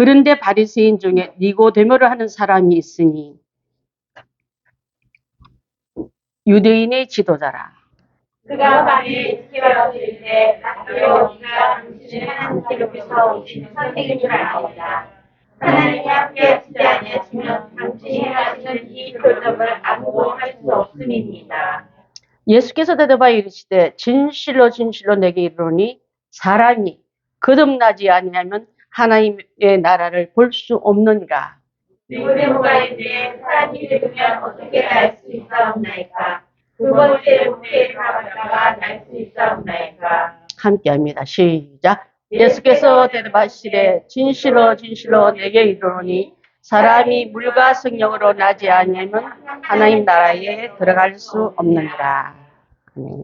그런데 바리새인 중에 니고데모를 하는 사람이 있으니 유대인의 지도자라. 그가 밤에 지켜질 때 학교 네가 당신의 하나님께로부터 오신 선생인 줄 알아오다. 하나님이 함께 하시지 아니하시면 당신이 행하시는 이 표적을 아무도 할 수 없음입니다. 예수께서 대답하여 이르시되 진실로 진실로 내게 이르노니 사람이 거듭나지 아니하면 하나님의 나라를 볼 수 없느니라. 니고데모가 이르되 사람이 죽으면 어떻게 날 수 있사옵나이까? 두 번째 목회에 들어갔다가 날 수 있사옵나이까? 함께합니다. 시작. 예수께서 대답하시되 진실로 진실로 내게 이르노니 사람이 물과 성령으로 나지 아니하면 하나님 나라에 들어갈 수 없느니라. 아멘.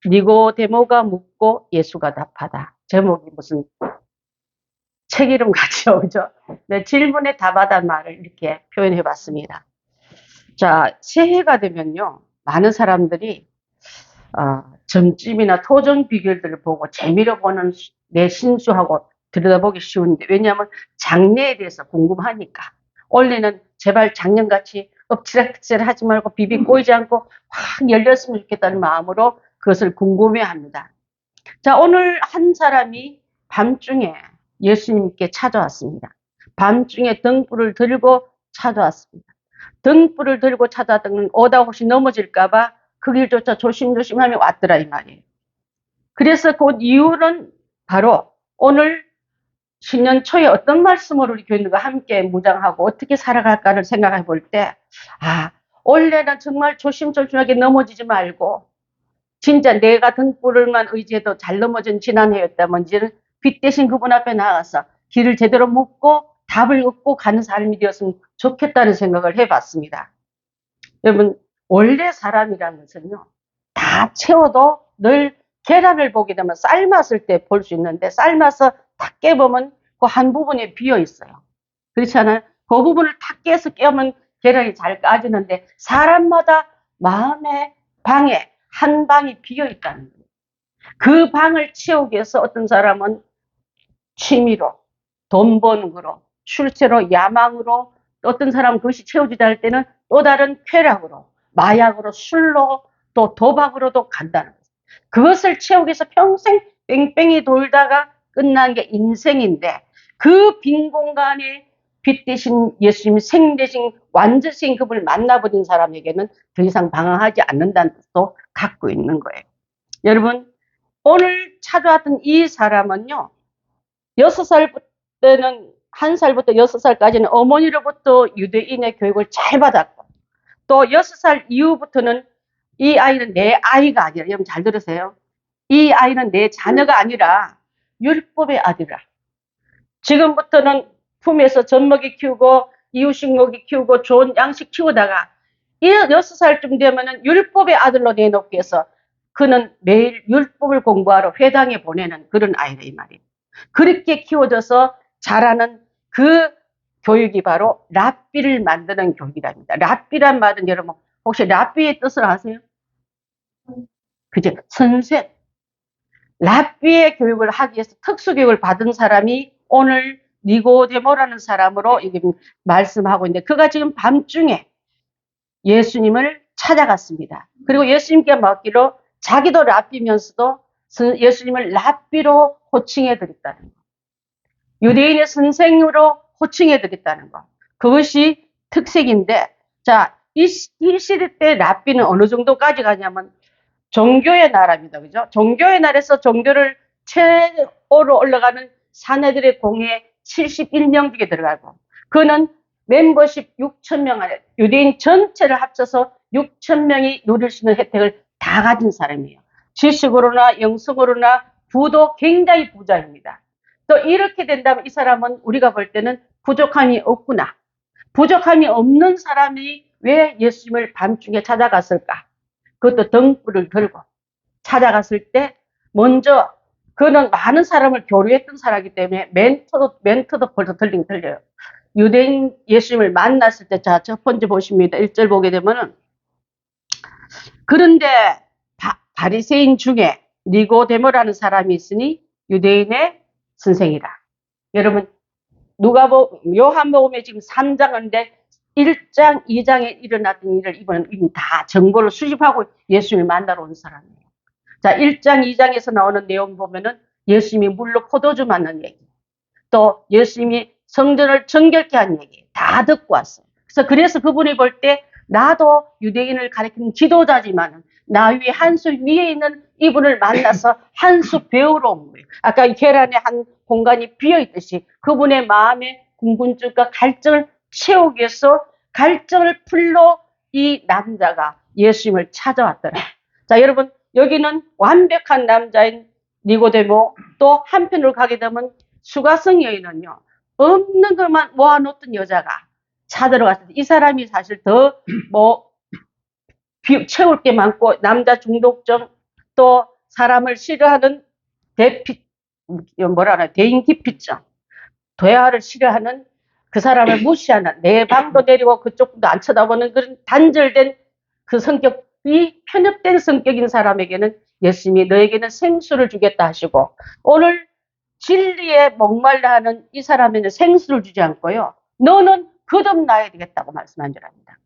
니고데모가 묻고 예수가 답하다. 제목이 무슨 책 이름 같죠, 그죠? 네, 질문에 답하다는 말을 이렇게 표현해 봤습니다. 자, 새해가 되면요, 많은 사람들이 점집이나 토종 비결들을 보고 재미로 보는 내 신수하고 들여다보기 쉬운데, 왜냐하면 장래에 대해서 궁금하니까. 올해는 제발 작년같이 엎치락뒤치락 하지 말고 비비 꼬이지 않고 확 열렸으면 좋겠다는 마음으로 그것을 궁금해합니다. 자, 오늘 한 사람이 밤중에 예수님께 찾아왔습니다. 밤중에 등불을 들고 찾아왔습니다. 등불을 들고 찾아왔더니 오다 혹시 넘어질까봐 그 길조차 조심조심하며 왔더라 이 말이에요. 그래서 그 이유는 바로 오늘 신년 초에 어떤 말씀으로 우리 교인들과 함께 무장하고 어떻게 살아갈까를 생각해 볼 때, 올해는 정말 조심조심하게 넘어지지 말고 진짜 내가 등불을만 의지해도 잘 넘어진 지난해였다면 이제는 빛 대신 그분 앞에 나가서 길을 제대로 묻고 답을 얻고 가는 삶이 되었으면 좋겠다는 생각을 해봤습니다. 여러분, 원래 사람이라는 것은요, 다 채워도 늘 계란을 보게 되면 삶았을 때 볼 수 있는데, 삶아서 탁 깨보면 그 한 부분이 비어 있어요. 그렇지 않아요? 그 부분을 탁 깨서 깨면 계란이 잘 까지는데, 사람마다 마음의 방에 한 방이 비어 있다는 거예요. 그 방을 채우기 위해서 어떤 사람은 취미로, 돈 버는 거로, 출세로, 야망으로, 어떤 사람은 그것이 채워지지 않을 때는 또 다른 쾌락으로, 마약으로, 술로, 또 도박으로도 간다는 거예요. 그것을 채우기 위해서 평생 뺑뺑이 돌다가 끝난 게 인생인데, 그 빈 공간에 빛 대신 예수님 생 대신 완전신 그분을 만나버린 사람에게는 더 이상 방황하지 않는다는 뜻도 갖고 있는 거예요. 여러분, 오늘 찾아왔던 이 사람은요, 6살 때는 1살부터 6살까지는 어머니로부터 유대인의 교육을 잘 받았고, 또 6살 이후부터는 이 아이는 내 아이가 아니라, 여러분 잘 들으세요. 이 아이는 내 자녀가 아니라 율법의 아들이라. 지금부터는 품에서 젖먹이 키우고 이유식 먹이 키우고 좋은 양식 키우다가 6살쯤 되면은 율법의 아들로 내놓기 위해서 그는 매일 율법을 공부하러 회당에 보내는 그런 아이다 이 말이에요. 그렇게 키워져서 자라는 그 교육이 바로 랍비를 만드는 교육이랍니다. 랍비란 말은 여러분 혹시 랍비의 뜻을 아세요? 그죠? 선생. 랍비의 교육을 하기 위해서 특수교육을 받은 사람이 오늘 니고데모라는 사람으로 이게 말씀하고 있는데, 그가 지금 밤중에 예수님을 찾아갔습니다. 그리고 예수님께 맡기로 자기도 랍비면서도 예수님을 랍비로 호칭해 드렸다는 거. 유대인의 선생으로 호칭해 드렸다는 거. 그것이 특색인데, 자, 이 시대 때 랍비는 어느 정도까지 가냐면 종교의 나라입니다. 그죠? 종교의 나라에서 종교를 최고로 올라가는 사내들의 공회에 71명직에 들어가고, 그는 멤버십 6,000명 안에 유대인 전체를 합쳐서 6,000명이 누릴 수 있는 혜택을 다 가진 사람이에요. 지식으로나 영성으로나 부도 굉장히 부자입니다. 또 이렇게 된다면 이 사람은 우리가 볼 때는 부족함이 없구나. 부족함이 없는 사람이 왜 예수님을 밤중에 찾아갔을까? 그것도 등불을 들고 찾아갔을 때 먼저 그는 많은 사람을 교류했던 사람이기 때문에 멘트도 벌써 들리긴 들려요. 유대인 예수님을 만났을 때, 자, 첫 번째 보십니다. 1절 보게 되면은, 그런데 바리새인 중에 니고데모라는 사람이 있으니 유대인의 선생이라. 여러분, 요한복음에 지금 3장인데 1장, 2장에 일어났던 일을 이번엔 이미 다 정보를 수집하고 예수님을 만나러 온 사람이에요. 자, 1장, 2장에서 나오는 내용 보면은 예수님이 물로 포도주 맞는 얘기, 또 예수님이 성전을 정결케 한 얘기 다 듣고 왔어요. 그래서 그분이 볼 때 나도 유대인을 가리키는 지도자지만 나 위에 한 수 위에 있는 이분을 만나서 한 수 배우러 온 거예요. 아까 계란에 한 공간이 비어 있듯이 그분의 마음에 궁금증과 갈증을 채우기 위해서 갈증을 풀러 이 남자가 예수님을 찾아왔더라. 자, 여러분, 여기는 완벽한 남자인 니고데모, 또 한편으로 가게 되면 수가성 여인은요, 없는 것만 모아놓던 여자가 찾으러 갔을 때 이 사람이 사실 더 채울 게 많고 남자 중독증, 또 사람을 싫어하는 대인기피증, 대화를 싫어하는, 그 사람을 무시하는, 내 방도 내리고 그쪽도 안 쳐다보는 그런 단절된 그 성격이 편협된 성격인 사람에게는 예수님이 너에게는 생수를 주겠다 하시고, 오늘 진리에 목말라 하는 이 사람에는 생수를 주지 않고요, 너는 거듭나야 되겠다고 말씀한 줄 압니다.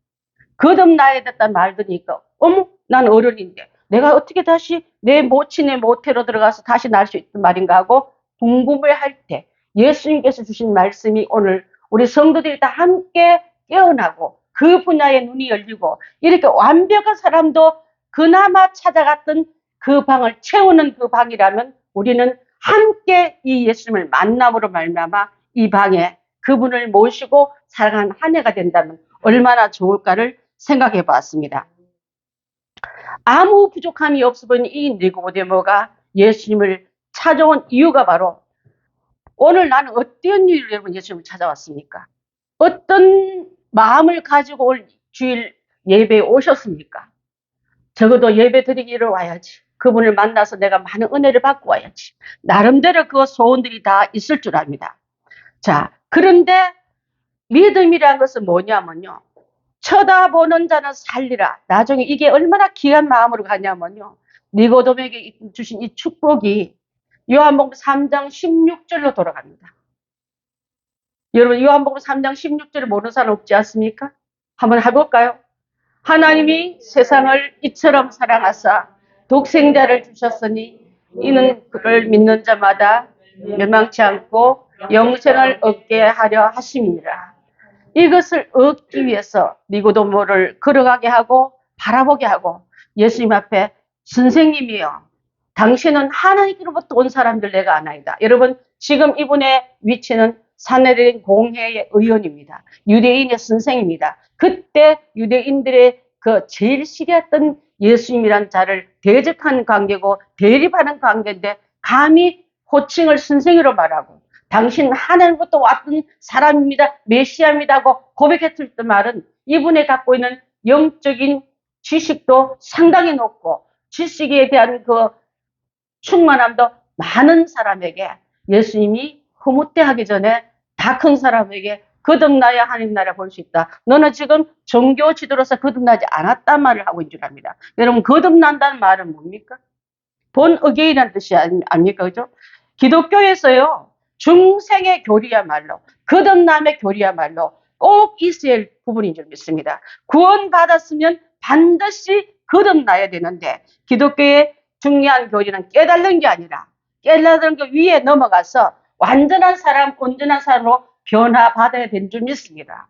거듭나야 됐다는 말 들으니까, 어머, 난 어른인데 내가 어떻게 다시 내 모친의 모태로 들어가서 다시 날 수 있단 말인가 하고 궁금해 할 때 예수님께서 주신 말씀이 오늘 우리 성도들이 다 함께 깨어나고 그 분야의 눈이 열리고 이렇게 완벽한 사람도 그나마 찾아갔던 그 방을 채우는 그 방이라면 우리는 함께 이 예수님을 만남으로 말미암아 이 방에 그분을 모시고 살아가는 한 해가 된다면 얼마나 좋을까를 생각해 봤습니다. 아무 부족함이 없어 보이는 이 니고데모가 예수님을 찾아온 이유가 바로, 오늘 나는 어떤 이유로 여러분 예수님을 찾아왔습니까? 어떤 마음을 가지고 올 주일 예배에 오셨습니까? 적어도 예배 드리기로 와야지. 그분을 만나서 내가 많은 은혜를 받고 와야지. 나름대로 그 소원들이 다 있을 줄 압니다. 자, 그런데 믿음이라는 것은 뭐냐면요, 쳐다보는 자는 살리라. 나중에 이게 얼마나 귀한 마음으로 가냐면요, 니고데모에게 주신 이 축복이 요한복음 3장 16절로 돌아갑니다. 여러분, 요한복음 3장 16절을 모르는 사람 없지 않습니까? 한번 해볼까요? 하나님이 세상을 이처럼 사랑하사 독생자를 주셨으니 이는 그를 믿는 자마다 멸망치 않고 영생을 얻게 하려 하심이니라. 이것을 얻기 위해서 니고데모를 걸어가게 하고 바라보게 하고 예수님 앞에, 선생님이요, 당신은 하나님께로부터 온 사람들 내가 아나이다. 여러분, 지금 이분의 위치는 사내린 공회의 의원입니다. 유대인의 선생입니다. 그때 유대인들의 그 제일 싫어했던 예수님이란 자를 대적하는 관계고 대립하는 관계인데 감히 호칭을 선생으로 말하고 당신 하나님부터 왔던 사람입니다, 메시아입니다 하고 고백했을 때 말은 이분이 갖고 있는 영적인 지식도 상당히 높고 지식에 대한 그 충만함도 많은 사람에게, 예수님이 흐뭇대하기 전에 다 큰 사람에게 거듭나야 하나님 나라 볼 수 있다. 너는 지금 종교 지도로서 거듭나지 않았단 말을 하고 있는 줄 압니다. 여러분, 거듭난다는 말은 뭡니까? 본 어게인이라는 뜻이 아닙니까? 그죠? 기독교에서요, 중생의 교리야말로, 거듭남의 교리야말로 꼭 있어야 할 부분인 줄 믿습니다. 구원받았으면 반드시 거듭나야 되는데, 기독교의 중요한 교리는 깨달는 게 아니라 깨달은 그 위에 넘어가서 완전한 사람, 온전한 사람으로 변화받아야 되는 줄 믿습니다.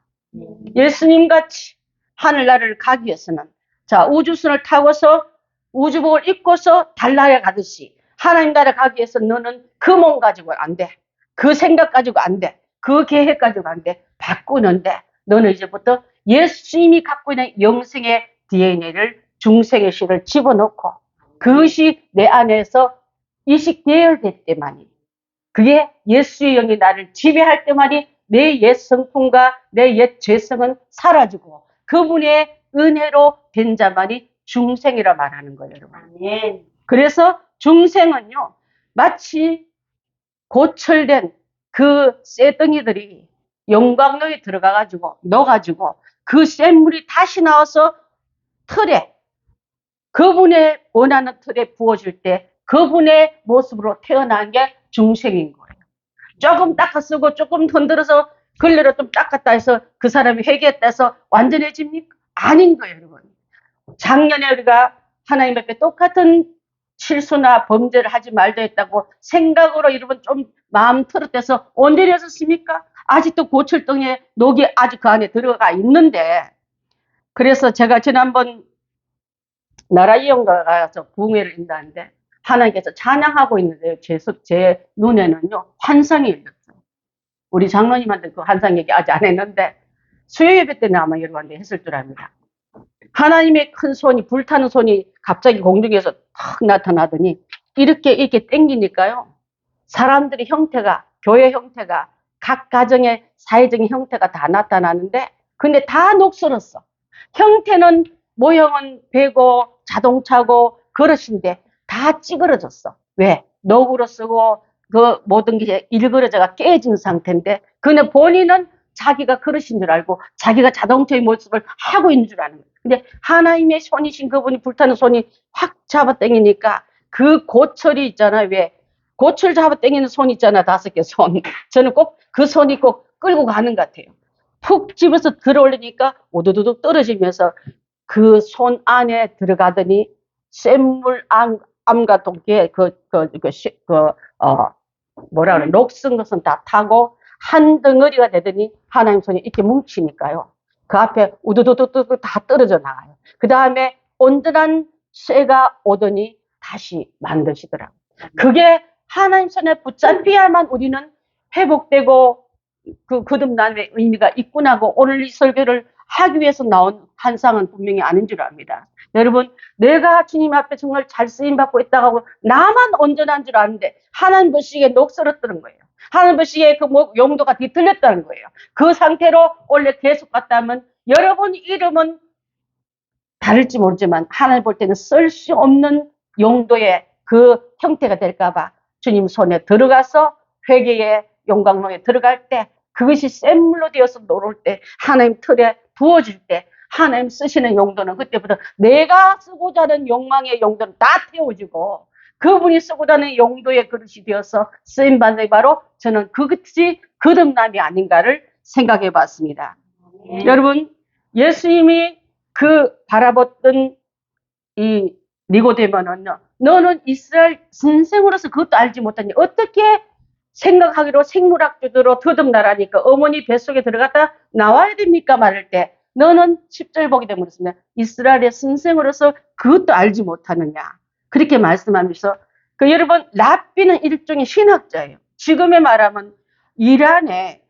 예수님같이 하늘나라를 가기 위해서는, 자, 우주선을 타고서 우주복을 입고서 달나라에 가듯이 하나님 나라 가기 위해서 너는 그 몸 가지고 안 돼. 그 생각 가지고 안 돼. 그 계획 가지고 안 돼. 바꾸는데 너는 이제부터 예수님이 갖고 있는 영생의 DNA를, 중생의 씨를 집어넣고 그것이 내 안에서 이식되어야 될 때만이, 그게 예수의 영이 나를 지배할 때만이 내 옛 성품과 내 옛 죄성은 사라지고 그분의 은혜로 된 자만이 중생이라 말하는 거예요, 여러분. 아멘. 그래서 중생은요, 마치 고철된 그 쇠덩이들이 영광로에 들어가가지고 넣어가지고 그 센 물이 다시 나와서 틀에, 그분의 원하는 틀에 부어질 때 그분의 모습으로 태어난 게 중생인 거예요. 조금 닦아 쓰고 조금 흔들어서 걸레로 좀 닦았다 해서 그 사람이 회개했다 해서 완전해집니까? 아닌 거예요, 여러분. 작년에 우리가 하나님 앞에 똑같은 실수나 범죄를 하지 말자 했다고 생각으로 여러분 좀 마음 틀어떼서 온전해졌습니까? 아직도 고철덩이에 녹이 아직 그 안에 들어가 있는데, 그래서 제가 지난번 나라 이용가 가서 부흥회를 인도하는데 하나님께서 찬양하고 있는데 제 눈에는요 환상이 열렸어요. 우리 장로님한테 그 환상 얘기 아직 안 했는데 수요 예배 때는 아마 여러분한테 했을 줄 압니다. 하나님의 큰 손이, 불타는 손이 갑자기 공중에서 탁 나타나더니 이렇게 땡기니까요. 사람들의 형태가, 교회 형태가, 각 가정의 사회적인 형태가 다 나타나는데 근데 다 녹슬었어. 형태는, 모형은 배고 자동차고 그릇인데 다 찌그러졌어. 왜? 녹으로 쓰고 그 모든 게 일그러져가 깨진 상태인데 근데 본인은 자기가 그릇인 줄 알고 자기가 자동차의 모습을 하고 있는 줄 아는 거예요. 근데 하나님의 손이신 그분이, 불타는 손이 확 잡아 당기니까 그 고철이 있잖아요. 왜? 고철 잡아 당기는 손 있잖아. 5개 손. 저는 꼭 그 손이 꼭 끌고 가는 것 같아요. 푹 집어서 들어올리니까 오도도둑 떨어지면서 그 손 안에 들어가더니 샘물 암과 동기에 뭐라 그래, 녹슨 것은 다 타고 한 덩어리가 되더니 하나님 손이 이렇게 뭉치니까요. 그 앞에 우두두두두 다 떨어져 나가요. 그 다음에 온전한 쇠가 오더니 다시 만드시더라고요. 그게 하나님 손에 붙잡혀야만 우리는 회복되고 그 거듭남의 의미가 있구나고 오늘 이 설교를 하기 위해서 나온 환상은 분명히 아닌 줄 압니다. 여러분, 내가 주님 앞에 정말 잘 쓰임받고 있다고 하고 나만 온전한 줄 아는데 하나님 보시기에 녹슬었다는 거예요. 하나님 보시기에 그 용도가 뒤틀렸다는 거예요. 그 상태로 원래 계속 갔다 하면 여러분 이름은 다를지 모르지만 하나님 볼 때는 쓸 수 없는 용도의 그 형태가 될까봐 주님 손에 들어가서 회개의 용광로에 들어갈 때 그것이 샘물로 되어서 노를 때 하나님 틀에 부어질 때 하나님 쓰시는 용도는 그때부터 내가 쓰고자 하는 욕망의 용도는 다 태워지고 그분이 쓰고자 하는 용도의 그릇이 되어서 쓰임받는 바로 저는 그것이 거듭남이 아닌가를 생각해 봤습니다. 여러분, 예수님이 그 바라봤던 이 니고데모는요, 너는 이스라엘 선생으로서 그것도 알지 못하니 어떻게 생각하기로 생물학적으로 거듭나라니까 어머니 뱃속에 들어갔다 나와야 됩니까? 말할 때 너는 10절 보게 되면 그렇습니다. 이스라엘의 선생으로서 그것도 알지 못하느냐. 그렇게 말씀하면서 여러분 랍비는 일종의 신학자예요. 지금의 말하면 이란에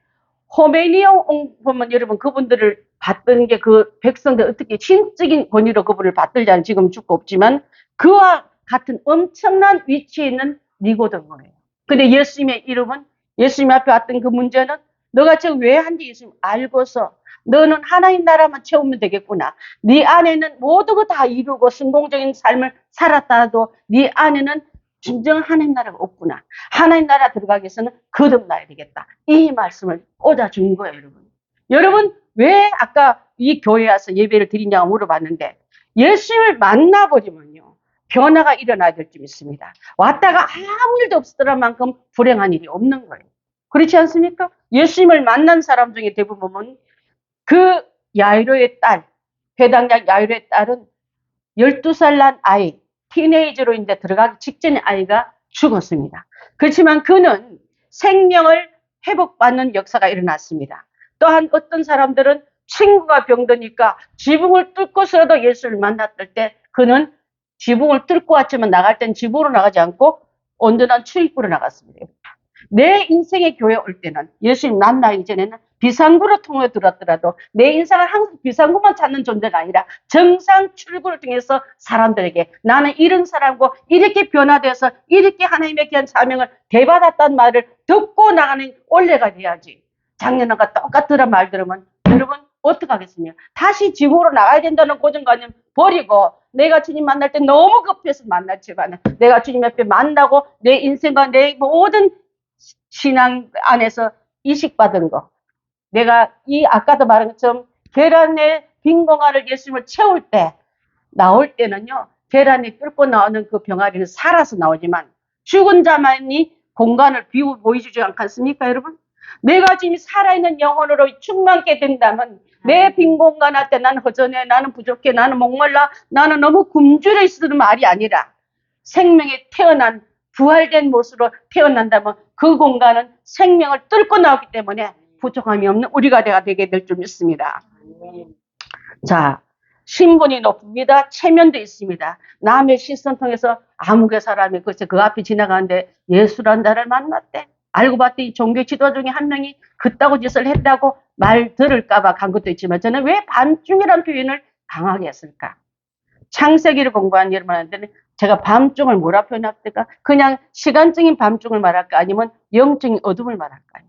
호메니오 보면 여러분 그분들을 받던 게 그 백성들 어떻게 신적인 권위로 그분을 받들자는 지금 죽고 없지만 그와 같은 엄청난 위치에 있는 니고데모예요. 근데 예수님의 이름은 예수님 앞에 왔던 그 문제는 너가 지금 왜 한지 예수님 알고서 너는 하나님 나라만 채우면 되겠구나. 네 안에는 모두 거 다 이루고 성공적인 삶을 살았다도 네 안에는 진정한 하나님 나라가 없구나. 하나님 나라 들어가기 위해서는 거듭나야 되겠다. 이 말씀을 꽂아준 거예요, 여러분. 여러분, 왜 아까 이 교회에 와서 예배를 드리냐고 물어봤는데 예수님을 만나버리면요. 변화가 일어나야 될 줄 믿습니다. 왔다가 아무 일도 없었더라 만큼 불행한 일이 없는 거예요. 그렇지 않습니까? 예수님을 만난 사람 중에 대부분은 그 야이로의 딸, 회당장 야이로의 딸은 12살 난 아이, 티네이저로 이제 들어가기 직전의 아이가 죽었습니다. 그렇지만 그는 생명을 회복받는 역사가 일어났습니다. 또한 어떤 사람들은 친구가 병드니까 지붕을 뚫고서라도 예수를 만났을 때 그는 지붕을 뚫고 왔지만 나갈 땐 지붕으로 나가지 않고 온전한 출입구로 나갔습니다. 내 인생의 교회 올 때는 예수님 만나기 전에는 비상구로 통해 들었더라도 내 인생은 항상 비상구만 찾는 존재가 아니라 정상 출구를 통해서 사람들에게 나는 이런 사람고 이렇게 변화돼서 이렇게 하나님의 귀한 사명을 대받았다는 말을 듣고 나가는 올레가 돼야지. 작년과 똑같더란 말 들으면 여러분 어떡하겠습니까? 다시 지구로 나가야 된다는 고정관념 버리고 내가 주님 만날 때 너무 급해서 만났지만 내가 주님 앞에 만나고 내 인생과 내 모든 신앙 안에서 이식받은 거. 내가 아까도 말한 것처럼 계란에 빈 공간을 예수님을 채울 때 나올 때는요. 계란이 뚫고 나오는 그 병아리는 살아서 나오지만 죽은 자만이 공간을 보여주지 않겠습니까, 여러분? 내가 지금 살아있는 영혼으로 충만케 된다면 내 빈 공간할 때 나는 허전해, 나는 부족해, 나는 목말라, 나는 너무 굶주려 있으는 말이 아니라 생명이 태어난 부활된 모습으로 태어난다면 그 공간은 생명을 뚫고 나오기 때문에 부족함이 없는 우리가 되게 될 줄 믿습니다. 자, 신분이 높습니다. 체면도 있습니다. 남의 시선 통해서 아무개 사람이 그 앞에 지나가는데 예수란 자를 만났대. 알고 봤더니 종교 지도 중에 한 명이 그따구 짓을 했다고 말 들을까봐 간 것도 있지만 저는 왜 밤중이라는 표현을 강하게 했을까? 창세기를 공부한 여러분한테는 제가 밤중을 뭐라 표현할까? 그냥 시간적인 밤중을 말할까? 아니면 영적인 어둠을 말할까요?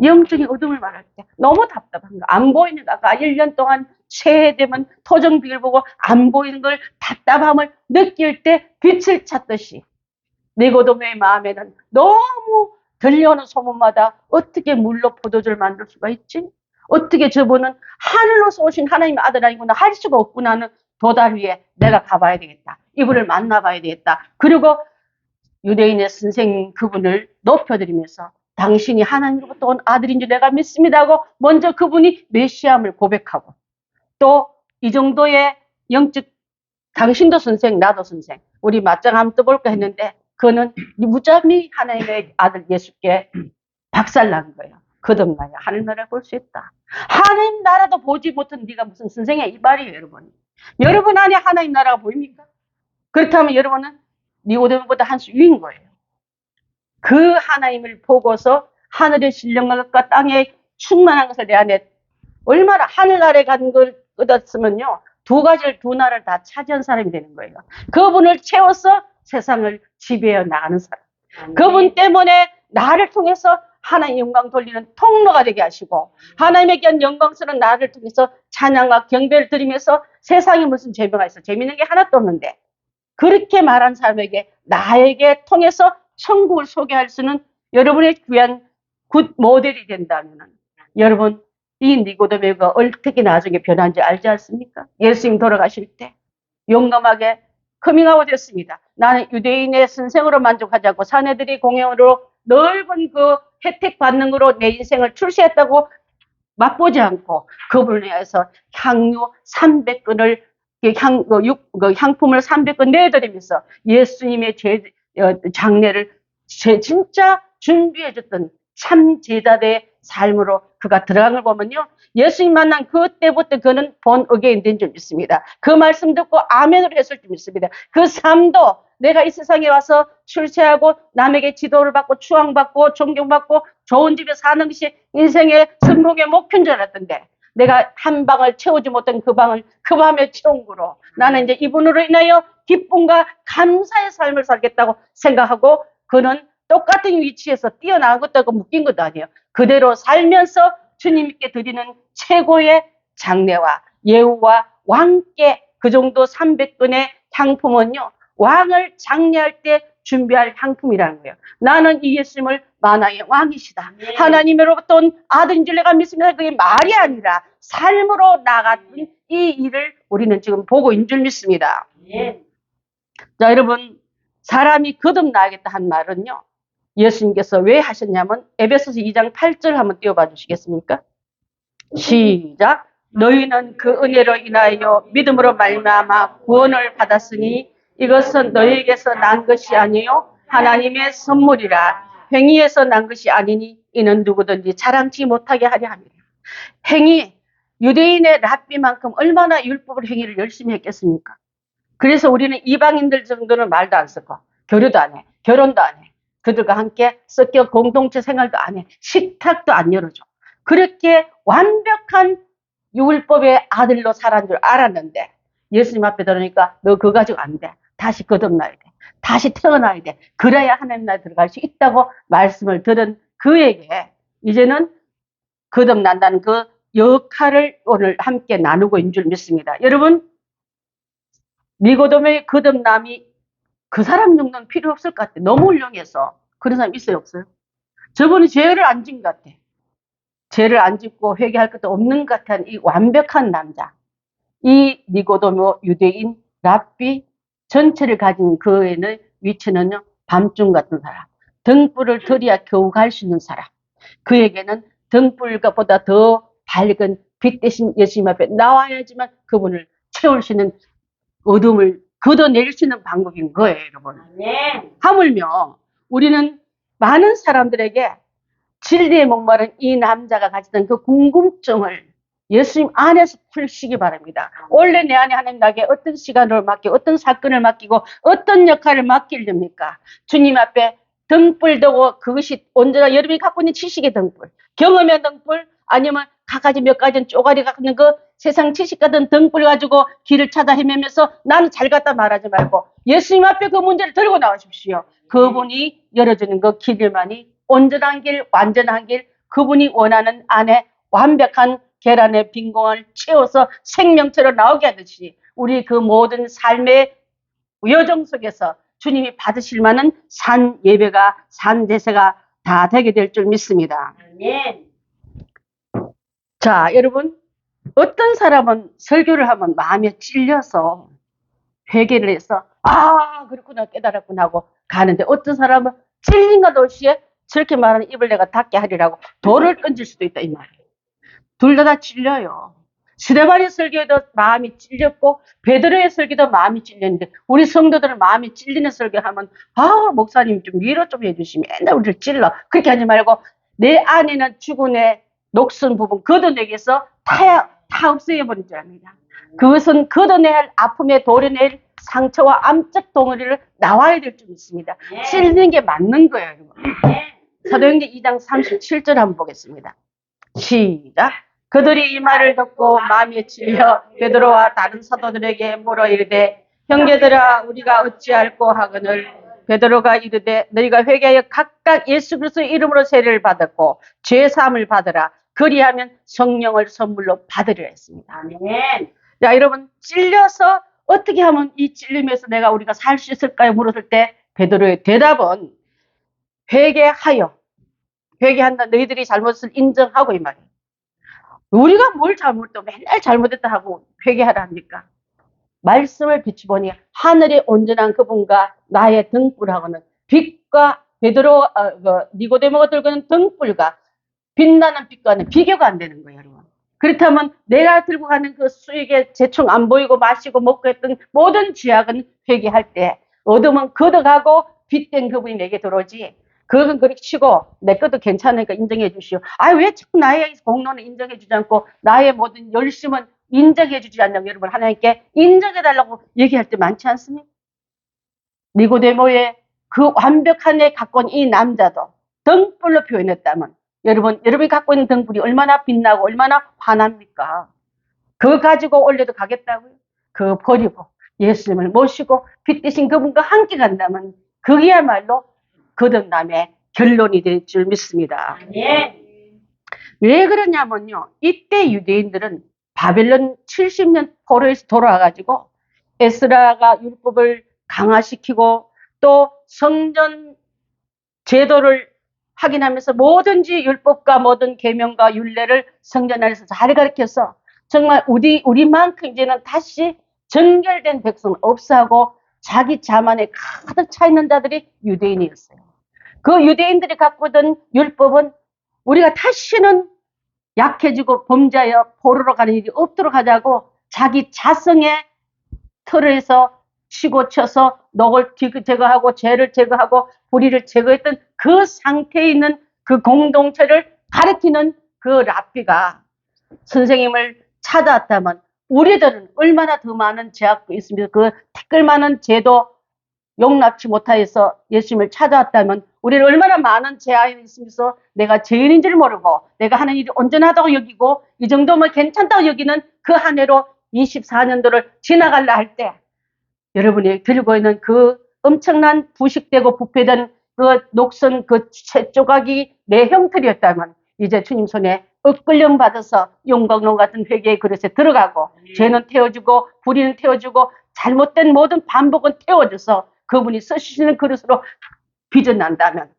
영적인 어둠을 말할 때 너무 답답한 거. 안 보이는 거. 아까 1년 동안 최대면 토종비를 보고 안 보이는 걸 답답함을 느낄 때 빛을 찾듯이 니고데모의 마음에는 너무 들려오는 소문마다 어떻게 물로 포도주를 만들 수가 있지? 어떻게 저분은 하늘로서 오신 하나님의 아들 아니구나 할 수가 없구나는 도달 위에 내가 가봐야 되겠다. 이분을 만나봐야 되겠다. 그리고 유대인의 선생님 그분을 높여드리면서 당신이 하나님으로부터 온 아들인 줄 내가 믿습니다 하고 먼저 그분이 메시아임을 고백하고 또 이 정도의 영적 당신도 선생 나도 선생 우리 맞짱 한번 떠볼까 했는데 그는 무자미 하나님의 아들 예수께 박살난 거예요. 거듭나야 하늘나라 볼 수 있다. 하나님 나라도 보지 못한 네가 무슨 선생이야 이 말이에요. 여러분. 여러분 안에 하나님 나라가 보입니까? 그렇다면 여러분은 니고데모보다 한 수 위인 거예요. 그 하나님을 보고서 하늘의 신령과 땅에 충만한 것을 내 안에 얼마나 하늘나라에 간 걸 얻었으면요. 두 나라를 다 차지한 사람이 되는 거예요. 그분을 채워서 세상을 지배해 나가는 사람. 그분 때문에 나를 통해서 하나님 영광 돌리는 통로가 되게 하시고 하나님에게 한 영광스러운 나를 통해서 찬양과 경배를 드리면서 세상에 무슨 재미가 있어. 재미있는 게 하나도 없는데 그렇게 말한 사람에게 나에게 통해서 천국을 소개할 수는 여러분의 귀한 굿 모델이 된다면 여러분 이 니고데모가 어떻게 나중에 변한지 알지 않습니까? 예수님 돌아가실 때 용감하게 커밍아웃 했습니다. 나는 유대인의 선생으로 만족하지 않고 사내들이 공용으로 넓은 그 혜택 받는 거로 내 인생을 출세했다고 맛보지 않고 그분을 위해서 향유 300근을 향품을 300근 내드리면서 예수님의 장례를 진짜 준비해줬던 참 제자의 삶으로 그가 들어간 걸 보면요. 예수님 만난 그때부터 그는 본 어게인 된 줄 믿습니다. 그 말씀 듣고 아멘으로 했을 줄 믿습니다. 그 삶도 내가 이 세상에 와서 출세하고 남에게 지도를 받고 추앙받고 존경받고 좋은 집에 사는 것이 인생의 성공의 목표인 줄 알았던데 내가 한 방을 채우지 못한 그 방을 그 밤에 채운 거로 나는 이제 이분으로 인하여 기쁨과 감사의 삶을 살겠다고 생각하고 그는 똑같은 위치에서 뛰어나간 것도 아니고 묶인 것도 아니에요. 그대로 살면서 주님께 드리는 최고의 장례와 예우와 왕께 그 정도 300근의 향품은요. 왕을 장례할 때 준비할 향품이라는 거예요. 나는 이 예수님을 만왕의 왕이시다. 네. 하나님으로부터 온 아들인 줄 내가 믿습니다. 그게 말이 아니라 삶으로 나갔던 이 일을 우리는 지금 보고 있는 줄 믿습니다. 네. 자, 여러분 사람이 거듭나야겠다 한 말은요. 예수님께서 왜 하셨냐면 에베소서 2장 8절 한번 띄워봐 주시겠습니까? 시작. 너희는 그 은혜로 인하여 믿음으로 말미암아 구원을 받았으니 이것은 너희에게서 난 것이 아니요 하나님의 선물이라. 행위에서 난 것이 아니니 이는 누구든지 자랑치 못하게 하려 함이라. 행위, 유대인의 랍비만큼 얼마나 율법을 행위를 열심히 했겠습니까? 그래서 우리는 이방인들 정도는 말도 안 쓰고 교류도 안 해, 결혼도 안 해. 그들과 함께 섞여 공동체 생활도 안 해. 식탁도 안 열어줘. 그렇게 완벽한 율법의 아들로 살아온 줄 알았는데 예수님 앞에 들으니까 너 그거 가지고 안 돼. 다시 거듭나야 돼. 다시 태어나야 돼. 그래야 하나님 나라에 들어갈 수 있다고 말씀을 들은 그에게 이제는 거듭난다는 그 역할을 오늘 함께 나누고 있는 줄 믿습니다. 여러분 니고데모의 거듭남이 그 사람 정도는 필요 없을 것 같아. 너무 훌륭해서. 그런 사람 있어요, 없어요? 저분이 죄를 안 진 것 같아. 죄를 안 짓고 회개할 것도 없는 것 같은 이 완벽한 남자. 이 니고데모 유대인 랍비 전체를 가진 그에는 위치는요, 밤중 같은 사람. 등불을 들여야 겨우 갈 수 있는 사람. 그에게는 등불보다 더 밝은 빛 대신 예수님 앞에 나와야지만 그분을 채울 수 있는 어둠을 걷어낼 수 있는 방법인 거예요, 여러분. 아멘. 하물며 우리는 많은 사람들에게 진리에 목마른 이 남자가 가지던 그 궁금증을 예수님 안에서 풀시기 바랍니다. 원래 내 안에 하나님 나에게 어떤 시간을 맡기고 어떤 사건을 맡기고 어떤 역할을 맡기렵니까? 주님 앞에 등불 두고 그것이 언제나 여러분이 갖고 있는 지식의 등불, 경험의 등불, 아니면 각가지 몇 가지 쪼가리 갖고 있는 그 세상 지식 같은 등불 가지고 길을 찾아 헤매면서 나는 잘 갔다 말하지 말고 예수님 앞에 그 문제를 들고 나오십시오. 그분이 열어주는 그 길만이 온전한 길, 완전한 길, 그분이 원하는 안에 완벽한 계란의 빈공을 채워서 생명체로 나오게 하듯이 우리 그 모든 삶의 여정 속에서 주님이 받으실 만한 산 예배가, 산 제사가 다 되게 될 줄 믿습니다. 아멘. 자, 여러분, 어떤 사람은 설교를 하면 마음에 찔려서 회개를 해서 그렇구나 깨달았구나 하고 가는데 어떤 사람은 찔린가 동시에 저렇게 말하는 입을 내가 닫게 하리라고 돌을 던질 수도 있다 이 말이에요. 둘 다 찔려요. 스데반의 설교에도 마음이 찔렸고 베드로의 설교도 마음이 찔렸는데 우리 성도들은 마음이 찔리는 설교하면 목사님 좀 위로 좀 해주시면 맨날 우리를 찔러. 그렇게 하지 말고 내 안에는 죽은의 녹슨 부분 걷어내기위해서 다 없애버린 줄 압니다. 그것은 걷어내야 아픔에 도려낼 상처와 암적 덩어리를 나와야 될 줄 믿습니다. 찔리는 게 맞는 거예요. 여러분. 사도행전 2장 37절 한번 보겠습니다. 시작. 그들이 이 말을 듣고 마음에 찔려 베드로와 다른 사도들에게 물어 이르되 형제들아 우리가 어찌할꼬 하거늘 베드로가 이르되 너희가 회개하여 각각 예수 그리스도의 이름으로 세례를 받았고 죄 사함을 받으라 그리하면 성령을 선물로 받으리라 했습니다. 아멘. 자, 여러분 찔려서 어떻게 하면 이 찔림에서 우리가 살 수 있을까요? 물었을 때 베드로의 대답은 회개한다. 너희들이 잘못을 인정하고 이 말이에요. 우리가 뭘 잘못했다 맨날 잘못했다 하고 회개하라 합니까? 말씀을 비추보니 하늘의 온전한 그분과 나의 등불하고는 빛과 베드로 니고데모가 들고 있는 등불과 빛나는 빛과는 비교가 안 되는 거예요, 여러분. 그렇다면 내가 들고 가는 그 수익에 대충 안 보이고 마시고 먹고 했던 모든 죄악은 회개할 때 어둠은 걷어가고 빛된 그분이 내게 들어오지. 그건 그렇게 치고 내 것도 괜찮으니까 인정해 주시오. 왜 자꾸 나의 공로는 인정해 주지 않고 나의 모든 열심은 인정해 주지 않냐고 여러분 하나님께 인정해 달라고 얘기할 때 많지 않습니까? 니고데모의 그 완벽한 애 갖고 온 이 남자도 등불로 표현했다면 여러분이 갖고 있는 등불이 얼마나 빛나고 얼마나 환합니까? 그거 가지고 올려도 가겠다고요? 그거 버리고 예수님을 모시고 빛 대신 그분과 함께 간다면 그게야말로 거듭남의 결론이 될 줄 믿습니다. 아멘. 왜 그러냐면요. 이때 유대인들은 바벨론 70년 포로에서 돌아와가지고 에스라가 율법을 강화시키고 또 성전 제도를 확인하면서 뭐든지 율법과 모든 계명과 율례를 성전 안에서 잘 가르쳐서 정말 우리만큼 이제는 다시 정결된 백성은 없어하고 자기 자만에 가득 차 있는 자들이 유대인이었어요. 그 유대인들이 갖고 있던 율법은 우리가 다시는 약해지고 범죄하여 포로로 가는 일이 없도록 하자고 자기 자성의 틀에서 치고 쳐서 녹을 제거하고 죄를 제거하고 불의를 제거했던 그 상태에 있는 그 공동체를 가리키는 그 랍비가 선생님을 찾아왔다면 우리들은 얼마나 더 많은 죄악도 있습니다. 그 티끌 많은 죄도 용납치 못하여서 예수님을 찾아왔다면 우리는 얼마나 많은 죄악이 있으면서 내가 죄인인 줄 모르고 내가 하는 일이 온전하다고 여기고 이 정도면 괜찮다고 여기는 그 한 해로 24년도를 지나갈라 할 때 여러분이 들고 있는 그 엄청난 부식되고 부패된 그 녹슨 그 조각이 내 형틀이었다면 이제 주님 손에 엇끌림 받아서 용광로 같은 회개의 그릇에 들어가고 죄는 태워주고 불의는 태워주고 잘못된 모든 반복은 태워줘서 그분이 쓰시는 그릇으로 빚어난다면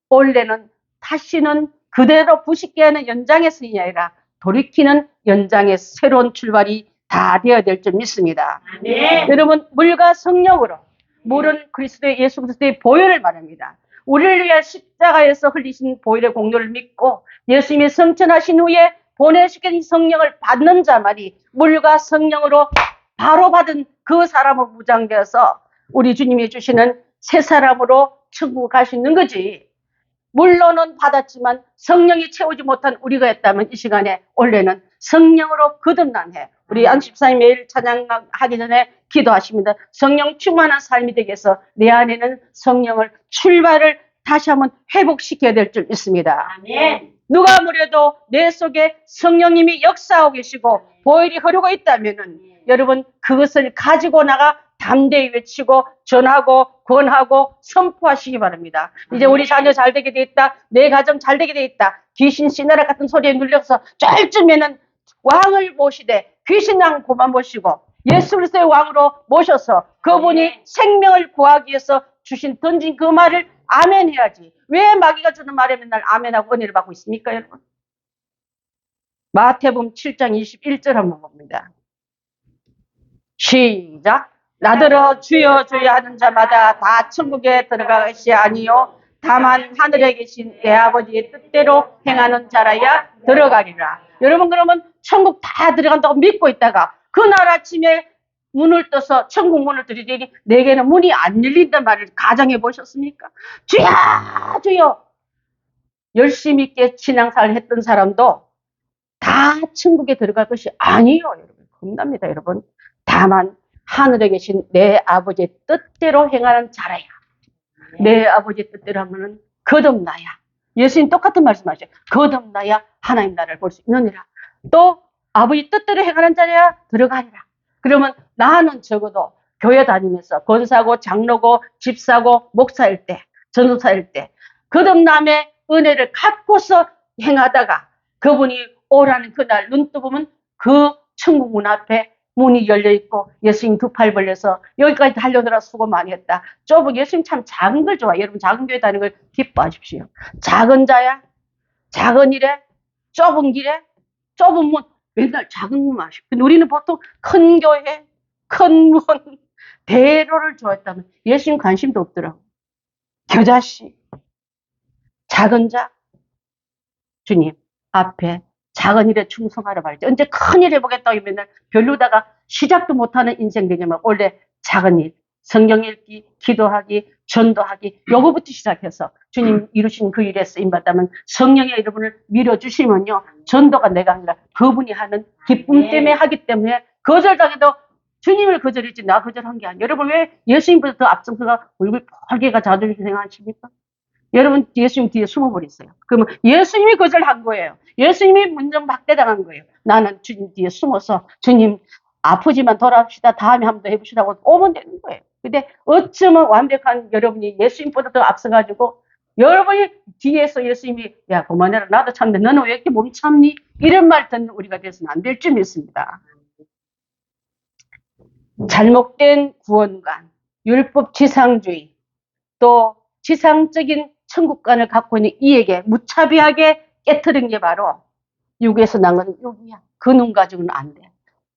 원래는 다시는 그대로 부식게 하는 연장의 스님이 아니라 돌이키는 연장의 새로운 출발이 다 되어야 될 줄 믿습니다. 아멘. 여러분 물과 성령으로 물은 그리스도의 예수 그리스도의 보혈을 말합니다. 우리를 위해 십자가에서 흘리신 보혈의 공로를 믿고 예수님이 성천하신 후에 보내주신 성령을 받는 자만이 물과 성령으로 바로 받은 그 사람으로 무장되어서 우리 주님이 주시는 새 사람으로 천국 갈 수 있는 거지. 물론은 받았지만 성령이 채우지 못한 우리가 있다면 이 시간에 원래는 성령으로 거듭난 해. 우리 안식사님 매일 찬양하기 전에 기도하십니다. 성령 충만한 삶이 되기 위해서 내 안에는 성령을 출발을 다시 한번 회복시켜야 될 줄 믿습니다. 아멘. 누가 아무래도 내 속에 성령님이 역사하고 계시고 보혈이 흐르고 있다면은 여러분 그것을 가지고 나가 담대히 외치고 전하고 권하고 선포하시기 바랍니다. 이제 우리 자녀 잘 되게 돼 있다. 내 가정 잘 되게 돼 있다. 귀신 씨나라 같은 소리에 눌려서 쫄쯤에는 왕을 모시되 귀신왕 고만 모시고 예수 그리스도의 왕으로 모셔서 그분이 생명을 구하기 위해서 던진 그 말을 아멘 해야지. 왜 마귀가 주는 말에 맨날 아멘하고 은혜를 받고 있습니까, 여러분? 마태복음 7장 21절 한번 봅니다. 시작. 나더러 주여 주여 하는 자마다 다 천국에 들어갈 것이 아니요 다만 하늘에 계신 내 아버지의 뜻대로 행하는 자라야 들어가리라. 여러분 그러면 천국 다 들어간다고 믿고 있다가 그날 아침에 문을 떠서 천국 문을 들이더니 내게는 문이 안 열린단 말을 가정해 보셨습니까? 주여 주여 열심히 있게 신앙생활을 했던 사람도 다 천국에 들어갈 것이 아니에요. 여러분 겁납니다. 여러분 다만 하늘에 계신 내 아버지의 뜻대로 행하는 자라야. 내 아버지의 뜻대로 하면은 거듭나야. 예수님 똑같은 말씀하셔요. 거듭나야 하나님 나라를 볼 수 있느니라. 또 아버지 뜻대로 행하는 자라야 들어가리라. 그러면 나는 적어도 교회 다니면서 권사고 장로고 집사고 목사일 때 전도사일 때 거듭남의 은혜를 갖고서 행하다가 그분이 오라는 그날 눈 뜨보면 그 천국 문 앞에 문이 열려있고 예수님 두 팔 벌려서 여기까지 달려들어 수고 많이 했다. 좁은 예수님 참 작은 걸 좋아해요. 여러분 작은 교회 다니는 걸 기뻐하십시오. 작은 자야 작은 일에 좁은 길에 좁은 문 맨날 작은 문만 하시고 우리는 보통 큰 교회 큰 문 대로를 좋아했다면 예수님 관심도 없더라고. 겨자씨 작은 자 주님 앞에 작은 일에 충성하라 말이지. 언제 큰 일 해보겠다고 맨날 별로다가 시작도 못하는 인생 되냐면 원래 작은 일, 성경 읽기, 기도하기, 전도하기 요거부터 시작해서 주님 이루신 그 일에 쓰임받다면 성령의 여러분을 밀어주시면요. 전도가 내가 아니라 그분이 하는 기쁨 때문에 하기 때문에 거절당해도 주님을 거절했지 나 거절한 게 아니에요. 여러분 왜 예수님보다 더 앞서서가 얼굴 펄개가 자존심 생각하십니까? 여러분 예수님 뒤에 숨어버렸어요. 그러면 예수님이 거절한 거예요. 예수님이 문정박대당한 거예요. 나는 주님 뒤에 숨어서 주님 아프지만 돌아갑시다. 다음에 한번 더 해봅시다 하고 오면 되는 거예요. 근데 어쩌면 완벽한 여러분이 예수님보다 더 앞서가지고 여러분이 뒤에서 예수님이 야 그만해라 나도 참는데 너는 왜 이렇게 몸 참니? 이런 말 듣는 우리가 돼서는 안 될 줄 믿습니다. 잘못된 구원관, 율법 지상주의, 또 지상적인 천국관을 갖고 있는 이에게 무차별하게 깨트린 게 바로 육에서 난 건 육이야. 그 눈 가지고는 안 돼.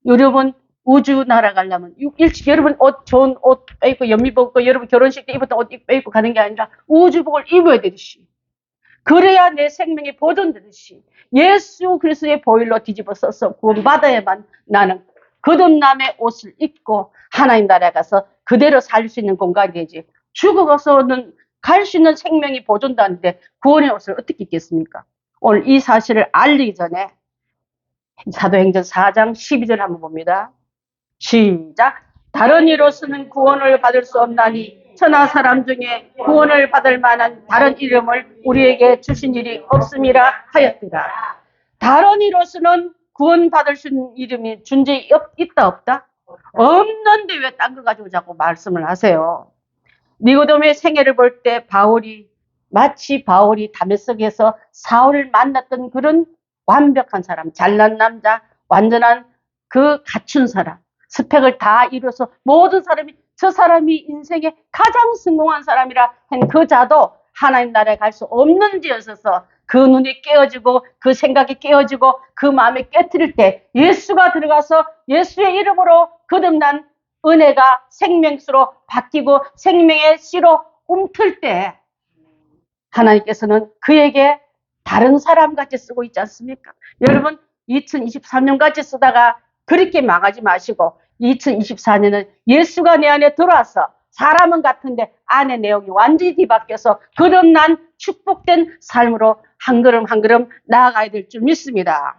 여러분 우주 날아가려면 일찍 여러분 좋은 옷 입고 연미 벗고 여러분 결혼식 때 입었던 옷 입고 가는 게 아니라 우주복을 입어야 되듯이 그래야 내 생명이 보존되듯이 예수 그리스도의 보혈로 뒤집어 써서 구원받아야만 나는 거듭남의 옷을 입고 하나님 나라에 가서 그대로 살 수 있는 공간이 되지. 죽어서는 갈 수 있는 생명이 보존되는데 구원의 옷을 어떻게 입겠습니까? 오늘 이 사실을 알리기 전에 사도행전 4장 12절 한번 봅니다. 시작. 다른 이로서는 구원을 받을 수 없나니 천하 사람 중에 구원을 받을 만한 다른 이름을 우리에게 주신 일이 없음이라 하였더라. 다른 이로서는 구원받을 수 있는 이름이 존재 있다 없다? 없는데 왜 딴 거 가지고 자꾸 말씀을 하세요? 니고데모의 생애를 볼 때 마치 바울이 다메섹에서 사울을 만났던 그런 완벽한 사람, 잘난 남자, 완전한 그 갖춘 사람, 스펙을 다 이뤄서 모든 사람이 저 사람이 인생에 가장 성공한 사람이라 한 그 자도 하나님 나라에 갈 수 없는 지였어서 그 눈이 깨어지고 그 생각이 깨어지고 그 마음이 깨트릴 때 예수가 들어가서 예수의 이름으로 거듭난 은혜가 생명수로 바뀌고 생명의 씨로 움틀 때 하나님께서는 그에게 다른 사람같이 쓰고 있지 않습니까? 여러분 2023년같이 쓰다가 그렇게 망하지 마시고 2024년은 예수가 내 안에 들어와서 사람은 같은데 안의 내용이 완전히 뒤바뀌어서 거듭난 축복된 삶으로 한 걸음 한 걸음 나아가야 될 줄 믿습니다.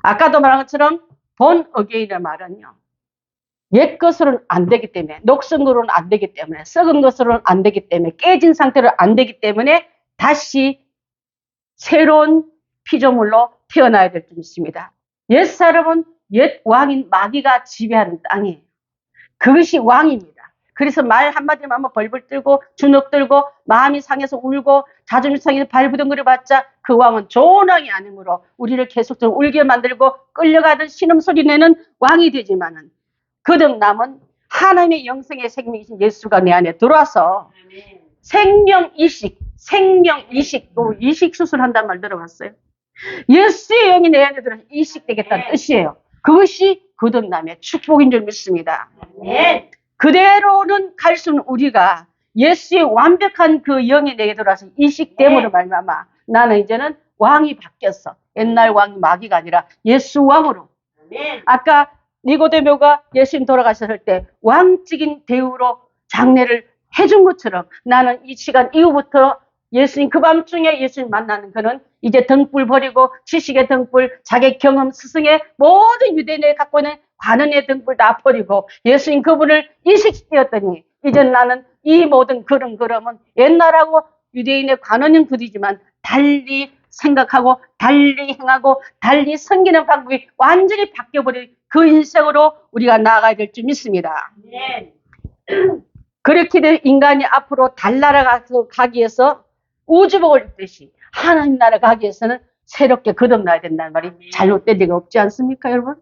아까도 말한 것처럼 본 어게인의 말은요. 옛 것으로는 안 되기 때문에, 녹슨 것으로는 안 되기 때문에, 썩은 것으로는 안 되기 때문에, 깨진 상태로 안 되기 때문에 다시 새로운 피조물로 태어나야 될 줄 믿습니다. 옛사람은 옛 왕인 마귀가 지배하는 땅이에요. 그것이 왕입니다. 그래서 말 한마디만 하면 벌벌 떨고 주눅 들고 마음이 상해서 울고 자존심 상해서 발부둥거려봤자 그 왕은 좋은 왕이 아니므로 우리를 계속적으로 울게 만들고 끌려가던 신음소리 내는 왕이 되지만은 거듭남은 하나님의 영생의 생명이신 예수가 내 안에 들어와서 생명이식, 또 이식 수술한다는 말 들어봤어요? 예수의 영이 내 안에 들어서 이식되겠다는 뜻이에요. 그것이 거듭남의 축복인 줄 믿습니다. 그대로는 갈 수는 우리가 예수의 완벽한 그 영이 내게 들어와서 이식됨으로 말미암아 나는 이제는 왕이 바뀌었어. 옛날 왕이 마귀가 아니라 예수 왕으로. 아까 니고데모가 예수님 돌아가셨을 때 왕적인 대우로 장례를 해준 것처럼 나는 이 시간 이후부터 예수님 그 밤중에 예수님 만나는 그는 이제 등불 버리고 지식의 등불, 자기 경험, 스승의 모든 유대인이 갖고 있는 관원의 등불 다 버리고 예수님 그분을 이식시켰더니 이제 나는 이 모든 그럼은 옛날하고 유대인의 관원은 그리지만 달리 생각하고 달리 행하고 달리 섬기는 방법이 완전히 바뀌어버린 그 인생으로 우리가 나아가야 될 줄 믿습니다. 그렇게 된 인간이 앞으로 달나라가서 가기 위해서 우주복을 입듯이 하나님 나라 가기 위해서는 새롭게 거듭나야 된다는 말이 잘못된 리가 없지 않습니까, 여러분?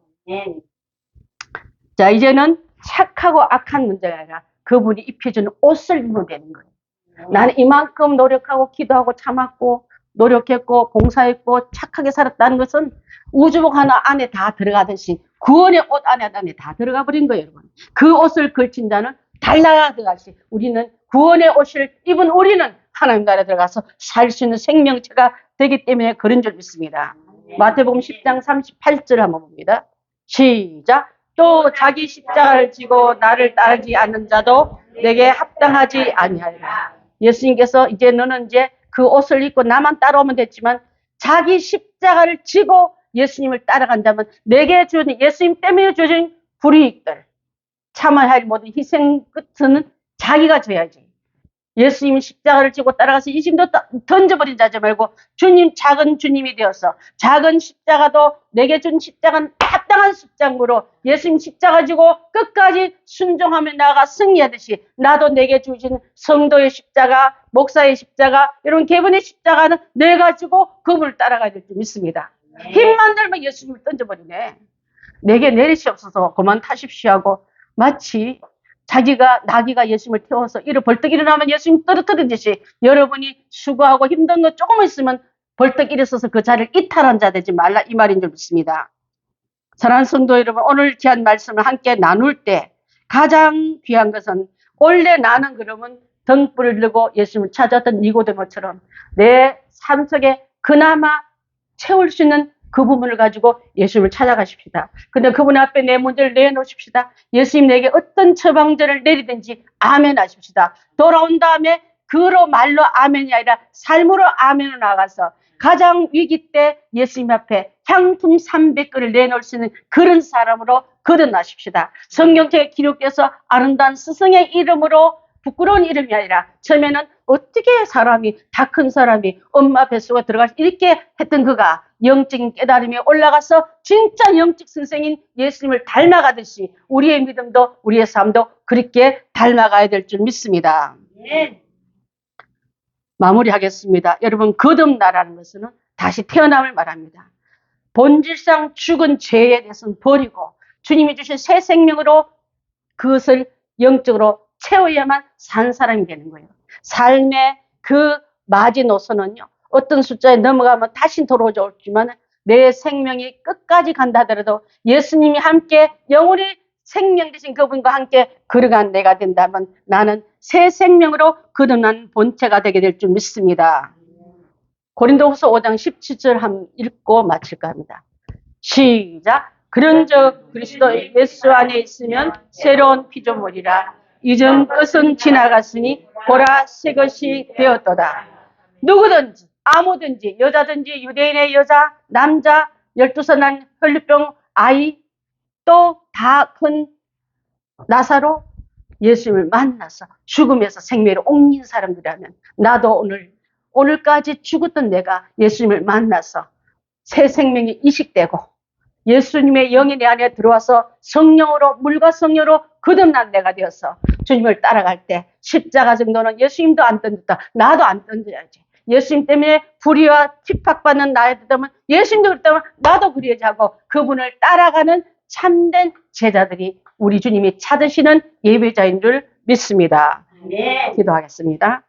자, 이제는 착하고 악한 문제가 아니라 그분이 입혀주는 옷을 입으면 되는 거예요. 나는 이만큼 노력하고 기도하고 참았고 노력했고 봉사했고 착하게 살았다는 것은 우주복 하나 안에 다 들어가듯이 구원의 옷 안에 다 들어가 버린 거예요, 여러분. 그 옷을 걸친 자는 달나라 들어가시. 우리는 구원의 옷을 입은 우리는 하나님 나라에 들어가서 살 수 있는 생명체가 되기 때문에 그런 줄 믿습니다. 마태복음 10장 38절 한번 봅니다. 시작. 또 자기 십자가를 지고 나를 따르지 않는 자도 내게 합당하지 아니하리라. 예수님께서 이제 너는 이제 그 옷을 입고 나만 따라오면 됐지만 자기 십자가를 지고 예수님을 따라간다면 내게 주어진 예수님 때문에 주어진 불이익들 참아야 할 모든 희생 끝은 자기가 져야지. 예수님이 십자가를 지고 따라가서 이 짐도 던져버린 자지 말고 주님 작은 주님이 되어서 작은 십자가도 내게 준 십자가는 합당한 십자가로 예수님 십자가 지고 끝까지 순종하며 나아가 승리하듯이 나도 내게 주신 성도의 십자가, 목사의 십자가, 이런 개분의 십자가는 내가 지고 그분을 따라가야 될 줄 믿습니다. 힘만 들면 예수님을 던져버리네. 내게 내리시옵소서 그만 타십시오 하고 마치 나귀가 예수님을 태워서 이를 벌떡 일어나면 예수님 떨어뜨리듯이 여러분이 수고하고 힘든 거 조금 있으면 벌떡 일어서서 그 자리를 이탈한 자 되지 말라 이 말인 줄 믿습니다. 사랑하는 성도 여러분, 오늘 귀한 말씀을 함께 나눌 때 가장 귀한 것은 원래 나는 그러면 등불을 들고 예수님을 찾았던 니고데모처럼 내 삶 속에 그나마 채울 수 있는 그 부분을 가지고 예수님을 찾아가십시다. 근데 그분 앞에 내 문제를 내놓으십시다. 예수님 내게 어떤 처방전을 내리든지 아멘 하십시다. 돌아온 다음에 그로 말로 아멘이 아니라 삶으로 아멘으로 나가서 가장 위기 때 예수님 앞에 향품 300그릇을 내놓을 수 있는 그런 사람으로 거듭나십시다. 성경책에 기록돼서 아름다운 스승의 이름으로 부끄러운 이름이 아니라 처음에는 어떻게 사람이 다 큰 사람이 엄마 뱃속에 들어갈 수 이렇게 했던 그가 영적인 깨달음에 올라가서 진짜 영적 선생인 예수님을 닮아가듯이 우리의 믿음도 우리의 삶도 그렇게 닮아가야 될 줄 믿습니다. 마무리하겠습니다. 여러분 거듭나라는 것은 다시 태어남을 말합니다. 본질상 죽은 죄에 대해서는 버리고 주님이 주신 새 생명으로 그것을 영적으로 채워야만 산 사람이 되는 거예요. 삶의 그 마지노선은요. 어떤 숫자에 넘어가면 다시 돌아오지만 내 생명이 끝까지 간다 하더라도 예수님이 함께 영원히 생명 되신 그분과 함께 걸어간 내가 된다면 나는 새 생명으로 거듭난 본체가 되게 될 줄 믿습니다. 고린도후서 5장 17절 한번 읽고 마칠까 합니다. 시작. 그런즉 그리스도 예수 안에 있으면 새로운 피조물이라. 이전 것은 지나갔으니 보라 새 것이 되었도다. 누구든지 아무든지 여자든지 유대인의 여자 남자 12살 난 혈류병 아이 또 다 큰 나사로 예수님을 만나서 죽음에서 생명으로 옮긴 사람들이라면 나도 오늘까지 죽었던 내가 예수님을 만나서 새 생명이 이식되고 예수님의 영이 내 안에 들어와서 성령으로 물과 성령으로 거듭난 내가 되어서 주님을 따라갈 때 십자가 정도는 예수님도 안 던졌다. 나도 안 던져야지. 예수님 때문에 불의와 핍박받는 나였다면 예수님도 그랬다면 나도 그래야지 하고 그분을 따라가는 참된 제자들이 우리 주님이 찾으시는 예배자인 줄 믿습니다. 네. 기도하겠습니다.